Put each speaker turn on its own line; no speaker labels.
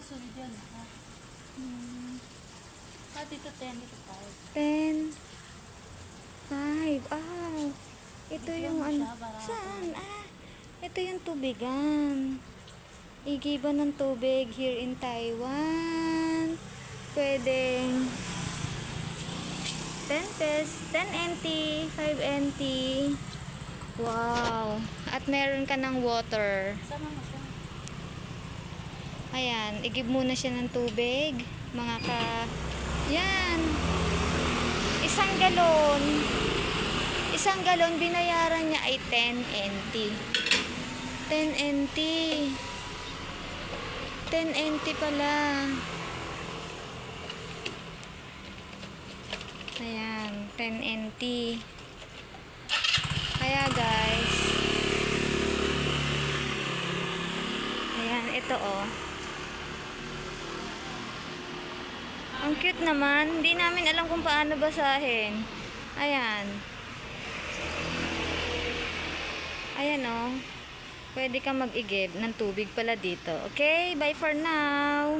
susunod yan. Ha? Dito 10, dito 5.
10. 5. Ah, ito yung ano. Saan? Ito yung tubigan. Igiba ng tubig here in Taiwan. Pwedeng 10 pesos, 10 NT, 5 NT. Wow. At meron ka ng water.
Sama mo siya.
Ayan, igib muna siya ng tubig. Mga yan. Isang galon binayaran niya ay 10 NT. 10 NT. 10 NT pala. Ayan, 10 NT. Kaya guys, ayan, ito oh. Ang cute naman. Hindi namin alam kung paano basahin. Ayan. Ayan oh. Pwede ka mag-igib ng tubig pala dito. Okay, bye for now.